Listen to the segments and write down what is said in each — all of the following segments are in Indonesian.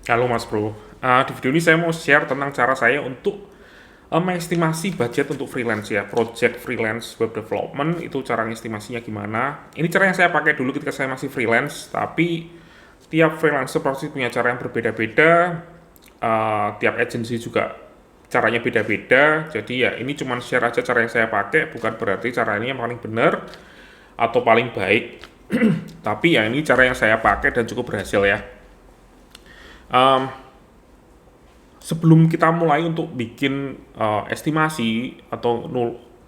Halo Mas Bro. Di video ini saya mau share tentang cara saya untuk mengestimasi budget untuk freelance ya, project freelance web development. Itu cara estimasinya gimana. Ini cara yang saya pakai dulu ketika saya masih freelance, tapi tiap freelancer pasti punya cara yang berbeda-beda. Tiap agency juga caranya beda-beda. Jadi ya ini cuma share aja cara yang saya pakai, bukan berarti cara ini yang paling benar atau paling baik. Tapi ya ini cara yang saya pakai dan cukup berhasil ya. Um, Sebelum kita mulai untuk bikin estimasi atau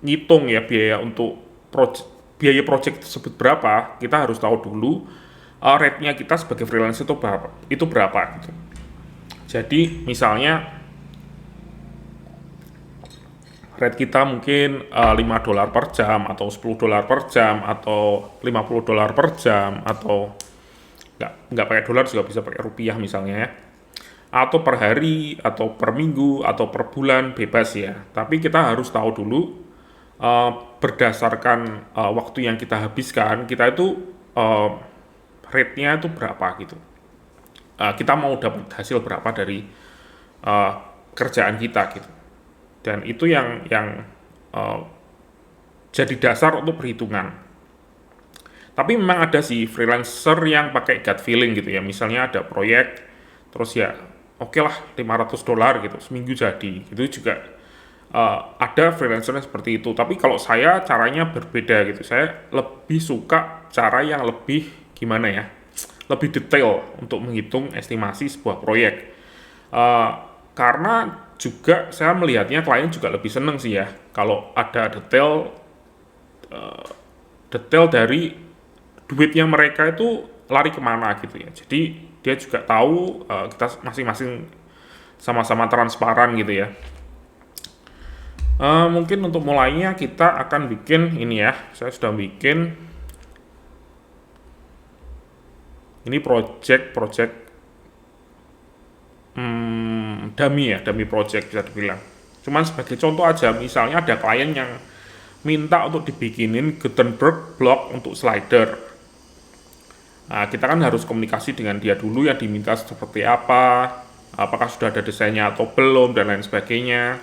ngitung ya biaya untuk biaya project tersebut berapa, kita harus tahu dulu rate-nya kita sebagai freelancer itu berapa gitu. Jadi misalnya rate kita mungkin $5 per jam atau $10 per jam atau $50 per jam atau nggak pakai dolar juga bisa pakai rupiah misalnya ya, atau per hari atau per minggu atau per bulan bebas ya. Tapi kita harus tahu dulu berdasarkan waktu yang kita habiskan, kita itu rate-nya itu berapa gitu. Kita mau dapat hasil berapa dari uh, kerjaan kita gitu. Dan itu yang uh, jadi dasar untuk perhitungan. Tapi memang ada sih freelancer yang pakai gut feeling gitu ya. Misalnya ada proyek, terus ya oke lah $500 gitu, seminggu jadi. Itu juga ada freelancer yang seperti itu. Tapi kalau saya caranya berbeda gitu. Saya lebih suka cara yang lebih gimana ya, lebih detail untuk menghitung estimasi sebuah proyek. Eh, karena juga saya melihatnya klien juga lebih seneng sih ya kalau ada detail dari duitnya mereka itu lari kemana gitu ya. Jadi dia juga tahu kita masing-masing sama-sama transparan gitu ya. Mungkin untuk mulainya kita akan bikin ini ya. Saya sudah bikin ini project dummy ya, dummy project bisa dibilang. Cuman sebagai contoh aja, misalnya ada klien yang minta untuk dibikinin Gutenberg block untuk slider. Nah, kita kan harus komunikasi dengan dia dulu yang diminta seperti apa, apakah sudah ada desainnya atau belum, dan lain sebagainya.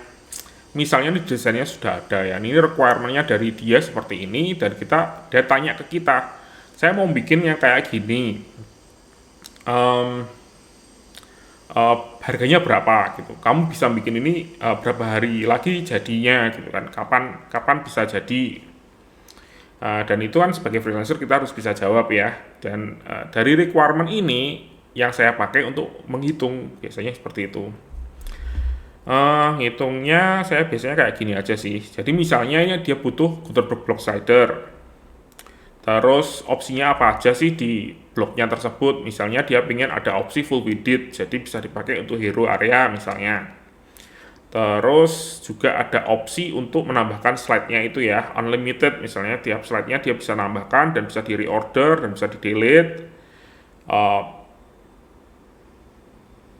Misalnya ini desainnya sudah ada ya, ini requirement-nya dari dia seperti ini, dan dia tanya ke kita, saya mau bikin yang kayak gini, um, harganya berapa gitu, kamu bisa bikin ini berapa hari lagi jadinya gitu kan, kapan bisa jadi. Dan itu kan sebagai freelancer kita harus bisa jawab ya. Dan dari requirement ini yang saya pakai untuk menghitung biasanya seperti itu. Ngitungnya saya biasanya kayak gini aja sih. Jadi misalnya ini dia butuh Gutenberg block slider. Terus opsinya apa aja sih di bloknya tersebut? Misalnya dia pengen ada opsi full widget, jadi bisa dipakai untuk hero area misalnya. Terus juga ada opsi untuk menambahkan slide-nya itu ya, unlimited misalnya tiap slide-nya dia bisa nambahkan dan bisa di reorder dan bisa di delete.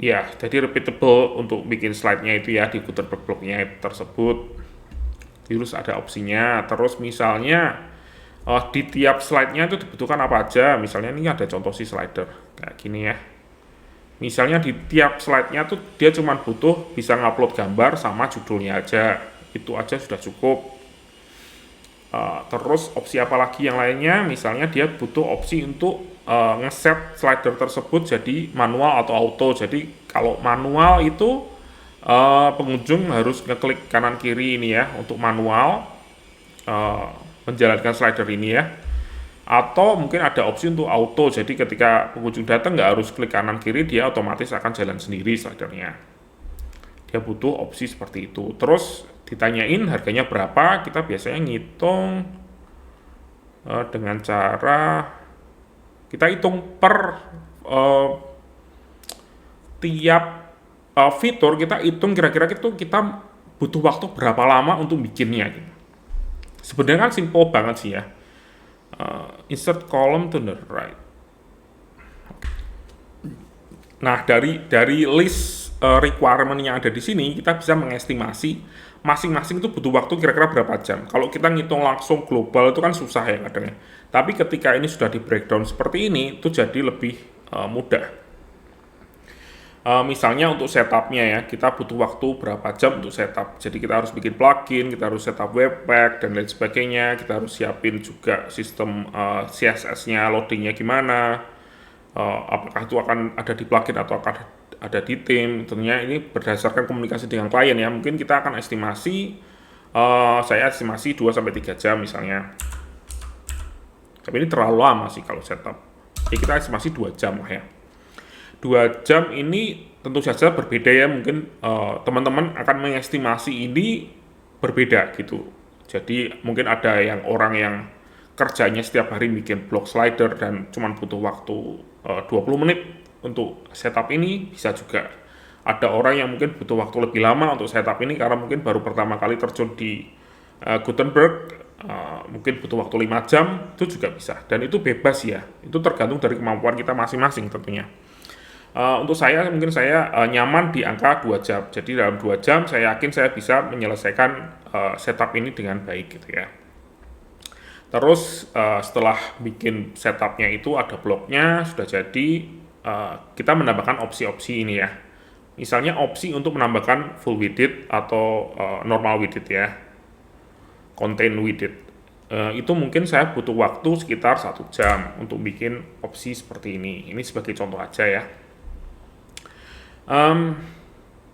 Ya, jadi repeatable untuk bikin slide-nya itu ya di Gutenberg block-nya tersebut. Terus ada opsinya. Terus misalnya di tiap slide-nya itu dibutuhkan apa aja. Misalnya ini ada contoh si slider kayak gini ya. Misalnya di tiap slide-nya tuh dia cuma butuh bisa ngupload gambar sama judulnya aja. Itu aja sudah cukup. Terus opsi apa lagi yang lainnya? Misalnya dia butuh opsi untuk ngeset slider tersebut jadi manual atau auto. Jadi kalau manual itu pengunjung harus ngeklik kanan kiri ini ya untuk manual menjalankan slider ini ya. Atau mungkin ada opsi untuk auto, jadi ketika pengunjung datang nggak harus klik kanan kiri, dia otomatis akan jalan sendiri slidernya. Dia butuh opsi seperti itu. Terus ditanyain harganya berapa, kita biasanya ngitung dengan cara kita hitung per tiap fitur, kita hitung kira-kira itu kita butuh waktu berapa lama untuk bikinnya gitu. Sebenarnya kan simple banget sih ya. Insert column to the right. Nah, dari list requirement yang ada di sini, kita bisa mengestimasi masing-masing itu butuh waktu kira-kira berapa jam. Kalau kita ngitung langsung global itu kan susah ya kadang. Tapi ketika ini sudah di breakdown seperti ini, itu jadi lebih mudah. Misalnya untuk setupnya ya, kita butuh waktu berapa jam untuk setup. Jadi kita harus bikin plugin, kita harus setup webpack dan lain sebagainya. Kita harus siapin juga sistem CSS-nya, loadingnya gimana. Apakah itu akan ada di plugin atau akan ada di tim. Tentunya ini berdasarkan komunikasi dengan klien ya. Mungkin kita akan estimasi, saya estimasi 2-3 jam misalnya. Tapi ini terlalu lama sih kalau setup. Jadi kita estimasi 2 jam lah ya. 2 jam ini tentu saja berbeda ya, mungkin teman-teman akan mengestimasi ini berbeda gitu. Jadi mungkin ada yang orang yang kerjanya setiap hari bikin blog slider dan cuman butuh waktu 20 menit untuk setup ini, bisa juga ada orang yang mungkin butuh waktu lebih lama untuk setup ini karena mungkin baru pertama kali terjun di Gutenberg, mungkin butuh waktu 5 jam, itu juga bisa. Dan itu bebas ya, itu tergantung dari kemampuan kita masing-masing tentunya. Untuk saya, mungkin saya nyaman di angka 2 jam. Jadi dalam 2 jam, saya yakin saya bisa menyelesaikan setup ini dengan baik gitu ya. Terus setelah bikin setupnya itu ada blognya, sudah jadi, kita menambahkan opsi-opsi ini ya. Misalnya opsi untuk menambahkan full widget atau normal widget ya, contain widget. Itu mungkin saya butuh waktu sekitar 1 jam untuk bikin opsi seperti ini. Ini sebagai contoh aja ya.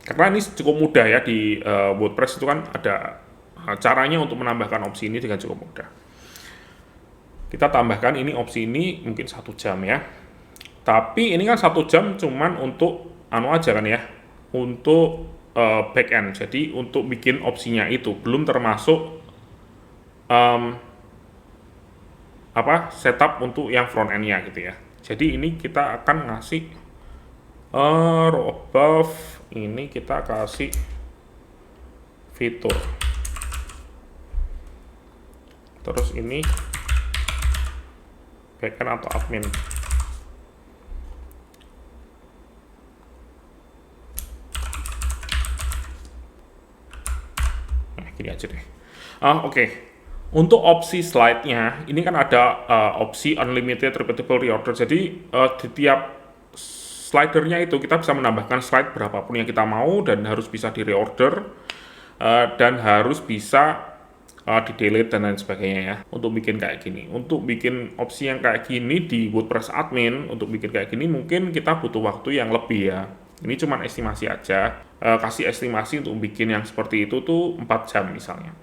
Karena ini cukup mudah ya di WordPress itu kan ada caranya untuk menambahkan opsi ini dengan cukup mudah. Kita tambahkan ini opsi ini mungkin 1 jam ya. Tapi ini kan 1 jam cuman untuk aja kan ya, untuk backend. Jadi untuk bikin opsinya itu belum termasuk setup untuk yang front end-nya gitu ya. Jadi ini kita akan ngasih row above, ini kita kasih fitur, terus ini backend atau admin. Nah, gini aja deh. Oke. Untuk opsi slide-nya, ini kan ada opsi unlimited repeatable reorder. Jadi di tiap slidernya itu kita bisa menambahkan slide berapapun yang kita mau dan harus bisa di reorder dan harus bisa di delete dan lain sebagainya ya. Untuk bikin kayak gini, untuk bikin opsi yang kayak gini di WordPress admin, untuk bikin kayak gini mungkin kita butuh waktu yang lebih ya. Ini cuma estimasi aja, kasih estimasi untuk bikin yang seperti itu tuh 4 jam misalnya.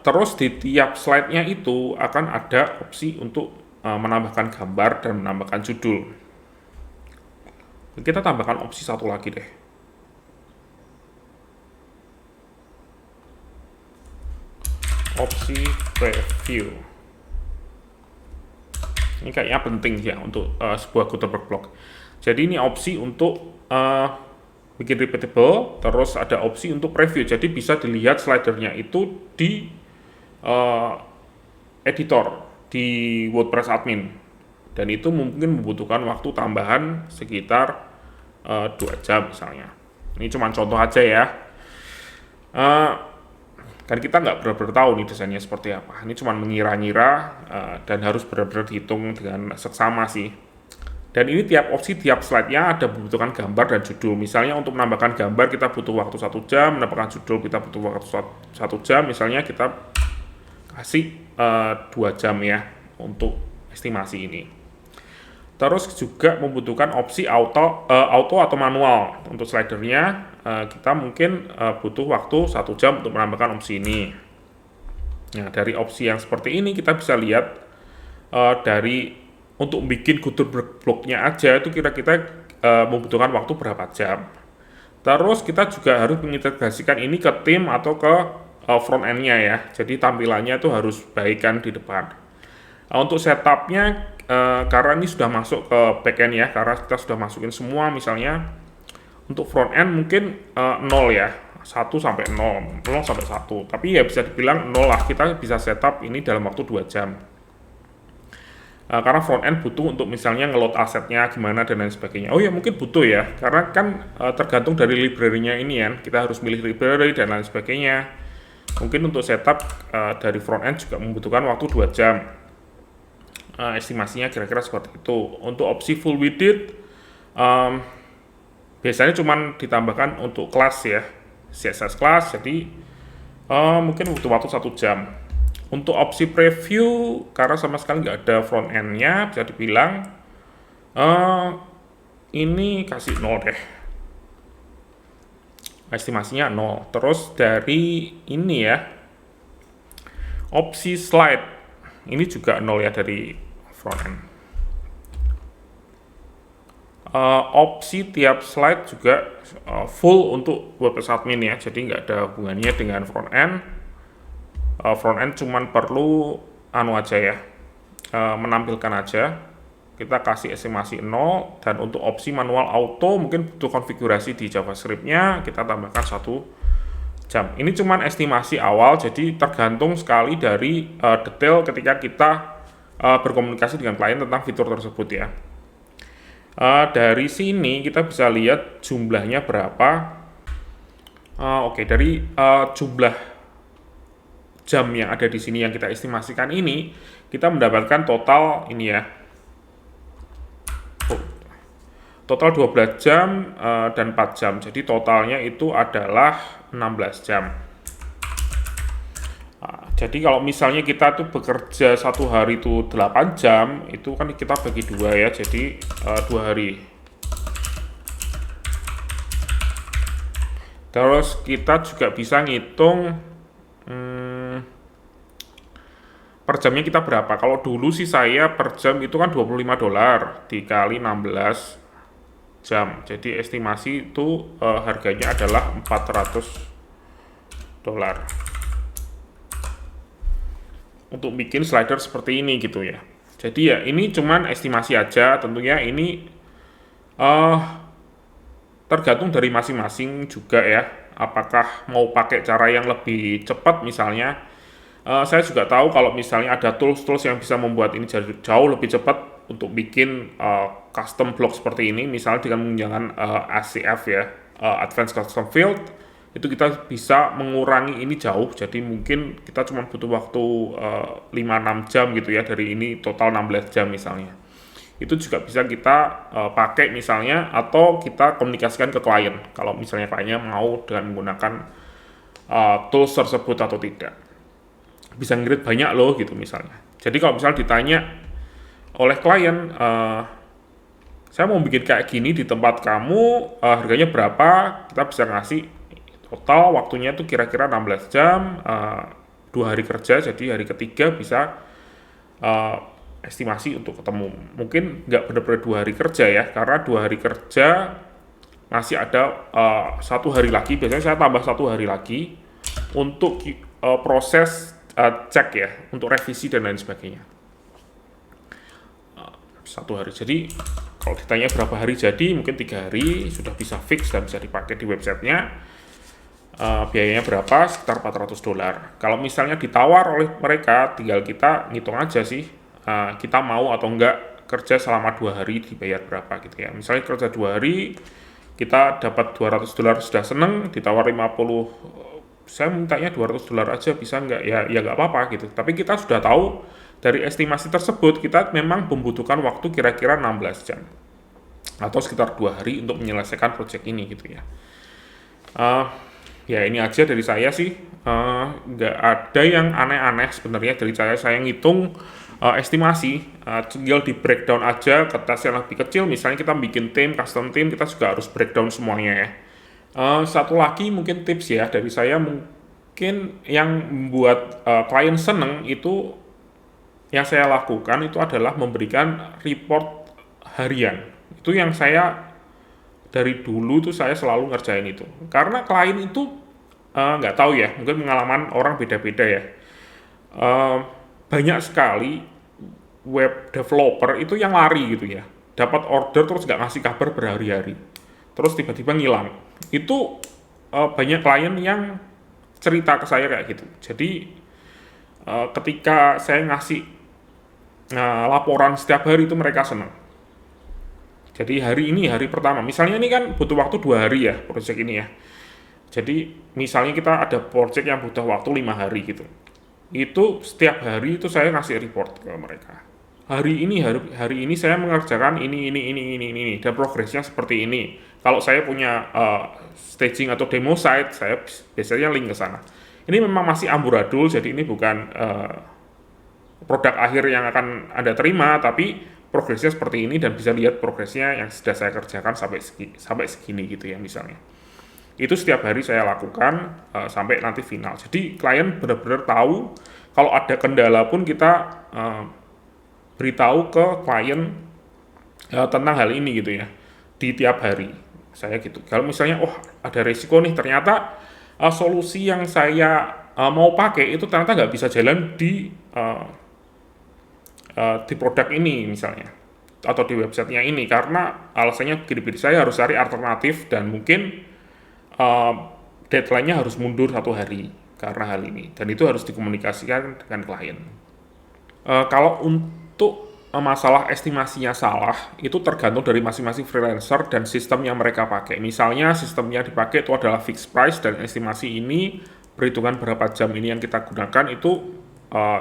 Terus di tiap slide-nya itu akan ada opsi untuk menambahkan gambar dan menambahkan judul. Kita tambahkan opsi satu lagi deh. Opsi preview. Ini kayaknya penting ya untuk sebuah Gutenberg blog. Jadi ini opsi untuk bikin repeatable, terus ada opsi untuk preview. Jadi bisa dilihat slidernya itu di editor di WordPress admin, dan itu mungkin membutuhkan waktu tambahan sekitar 2 jam misalnya. Ini cuma contoh aja ya, kan kita nggak benar-benar tahu nih desainnya seperti apa. Ini cuma mengira-ngira dan harus benar-benar dihitung dengan seksama sih. Dan ini tiap opsi, tiap slide-nya ada membutuhkan gambar dan judul. Misalnya untuk menambahkan gambar kita butuh waktu 1 jam, menambahkan judul kita butuh waktu 1 jam. Misalnya kita kasih 2 jam ya untuk estimasi ini. Terus juga membutuhkan opsi auto atau manual. Untuk slidernya kita mungkin butuh waktu 1 jam untuk menambahkan opsi ini. Nah, dari opsi yang seperti ini kita bisa lihat dari untuk bikin Gutenberg blog-nya aja itu kira-kira membutuhkan waktu berapa jam. Terus kita juga harus mengintegrasikan ini ke tim atau ke front end-nya ya. Jadi tampilannya itu harus baik kan di depan. Untuk setupnya karena ini sudah masuk ke back-end ya, karena kita sudah masukin semua, misalnya untuk front end mungkin 0 ya, 1 sampai 0, 0 sampai 1. Tapi ya bisa dibilang 0 lah, kita bisa setup ini dalam waktu 2 jam. Karena front end butuh untuk misalnya ngeload asetnya gimana dan lain sebagainya. Oh ya mungkin butuh ya, karena kan tergantung dari library-nya ini ya, kita harus milih library dan lain sebagainya. Mungkin untuk setup dari front end juga membutuhkan waktu 2 jam. Estimasinya kira-kira seperti itu. Untuk opsi full widget Em, biasanya cuman ditambahkan untuk kelas ya, CSS class, jadi mungkin butuh waktu 1 jam. Untuk opsi preview, karena sama sekali nggak ada front end-nya, bisa dibilang eh, ini kasih 0 deh. Estimasinya 0. Terus dari ini ya, opsi slide, ini juga 0 ya dari front end. Opsi tiap slide juga full untuk WordPress admin ya, jadi nggak ada hubungannya dengan front end. Front end cuman perlu anu aja ya, menampilkan aja. Kita kasih estimasi 0, dan untuk opsi manual auto mungkin butuh konfigurasi di JavaScript-nya, kita tambahkan 1 jam. Ini cuman estimasi awal, jadi tergantung sekali dari detail ketika kita berkomunikasi dengan klien tentang fitur tersebut ya. Dari sini kita bisa lihat jumlahnya berapa. Oke, dari jumlah jam yang ada di sini yang kita estimasikan ini, kita mendapatkan total ini ya. Total 12 jam dan 4 jam. Jadi totalnya itu adalah 16 jam. Jadi kalau misalnya kita tuh bekerja 1 hari itu 8 jam, itu kan kita bagi 2 ya, jadi 2 hari. Terus kita juga bisa ngitung per jamnya kita berapa. Kalau dulu sih saya per jam itu kan $25 dikali 16 jam. Jadi estimasi itu harganya adalah $400 untuk bikin slider seperti ini gitu ya. Jadi ya ini cuman estimasi aja, tentunya ini tergantung dari masing-masing juga ya. Apakah mau pakai cara yang lebih cepat misalnya. Saya juga tahu kalau misalnya ada tools-tools yang bisa membuat ini jauh lebih cepat untuk bikin custom block seperti ini, misalnya dengan menggunakan ACF ya, Advanced Custom Field, itu kita bisa mengurangi ini jauh, jadi mungkin kita cuma butuh waktu 5-6 jam gitu ya, dari ini total 16 jam misalnya. Itu juga bisa kita pakai misalnya, atau kita komunikasikan ke klien, kalau misalnya kliennya mau dengan menggunakan tools tersebut atau tidak. Bisa ngirit banyak loh gitu misalnya. Jadi kalau misalnya ditanya oleh klien, saya mau bikin kayak gini di tempat kamu, harganya berapa, kita bisa ngasih total waktunya itu kira-kira 16 jam, 2 hari kerja, jadi hari ketiga bisa estimasi untuk ketemu. Mungkin nggak benar-benar 2 hari kerja ya, karena 2 hari kerja masih ada 1 hari lagi, biasanya saya tambah 1 hari lagi untuk proses cek ya, untuk revisi dan lain sebagainya. 1 hari, jadi kalau ditanya berapa hari jadi, mungkin 3 hari sudah bisa fix dan bisa dipakai di websitenya. Biayanya berapa? Sekitar $400. Kalau misalnya ditawar oleh mereka, tinggal kita ngitung aja sih, kita mau atau enggak kerja selama 2 hari dibayar berapa gitu ya. Misalnya kerja 2 hari, kita dapat $200 sudah seneng, ditawar 50, saya mintanya $200 aja, bisa nggak? Ya nggak apa-apa gitu. Tapi kita sudah tahu dari estimasi tersebut, kita memang membutuhkan waktu kira-kira 16 jam. Atau sekitar 2 hari untuk menyelesaikan project ini gitu ya. Ya ini aja dari saya sih. Nggak ada yang aneh-aneh sebenarnya dari saya ngitung estimasi, tinggal di breakdown aja ke tes yang lebih kecil. Misalnya kita bikin tim, custom tim, kita juga harus breakdown semuanya ya. Satu lagi mungkin tips ya dari saya, mungkin yang membuat klien seneng itu, yang saya lakukan itu adalah memberikan report harian. Itu yang saya dari dulu tuh saya selalu ngerjain itu, karena klien itu nggak tahu ya, mungkin pengalaman orang beda-beda ya. Banyak sekali web developer itu yang lari gitu ya, dapat order terus nggak ngasih kabar berhari-hari, terus tiba-tiba ngilang. Itu banyak klien yang cerita ke saya kayak gitu. Jadi ketika saya ngasih laporan setiap hari itu mereka senang. Jadi hari ini hari pertama, misalnya ini kan butuh waktu 2 hari ya project ini ya. Jadi misalnya kita ada project yang butuh waktu 5 hari gitu. Itu setiap hari itu saya ngasih report ke mereka. hari ini saya mengerjakan ini dan progresnya seperti ini. Kalau saya punya staging atau demo site, saya biasanya link ke sana. Ini memang masih amburadul, jadi ini bukan produk akhir yang akan Anda terima, tapi progresnya seperti ini dan bisa lihat progresnya yang sudah saya kerjakan sampai segini gitu ya misalnya. Itu setiap hari saya lakukan sampai nanti final. Jadi klien benar-benar tahu kalau ada kendala pun kita beritahu ke klien tentang hal ini gitu ya di tiap hari saya gitu. Kalau misalnya ada resiko nih ternyata solusi yang saya mau pakai itu ternyata nggak bisa jalan di produk ini misalnya atau di websitenya ini karena alasannya begini-begini, saya harus cari alternatif dan mungkin deadline-nya harus mundur 1 hari karena hal ini dan itu harus dikomunikasikan dengan klien. Kalau untuk masalah estimasinya salah, itu tergantung dari masing-masing freelancer dan sistem yang mereka pakai. Misalnya sistemnya dipakai itu adalah fixed price dan estimasi ini perhitungan berapa jam ini yang kita gunakan itu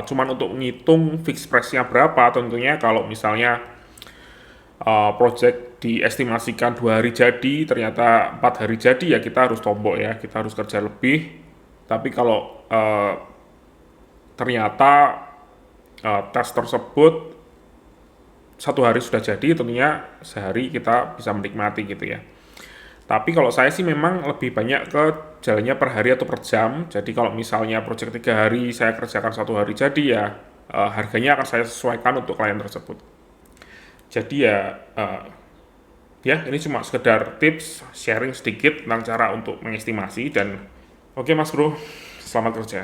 cuman untuk menghitung fixed price-nya berapa. Tentunya kalau misalnya project diestimasikan 2 hari jadi, ternyata 4 hari jadi ya kita harus tombok ya, kita harus kerja lebih. Tapi kalau ternyata tes tersebut 1 hari sudah jadi, tentunya sehari kita bisa menikmati gitu ya. Tapi kalau saya sih memang lebih banyak ke jalannya per hari atau per jam. Jadi kalau misalnya project 3 hari saya kerjakan 1 hari jadi ya harganya akan saya sesuaikan untuk klien tersebut. Jadi ya ini cuma sekedar tips sharing sedikit tentang cara untuk mengestimasi dan oke Mas Bro, selamat kerja.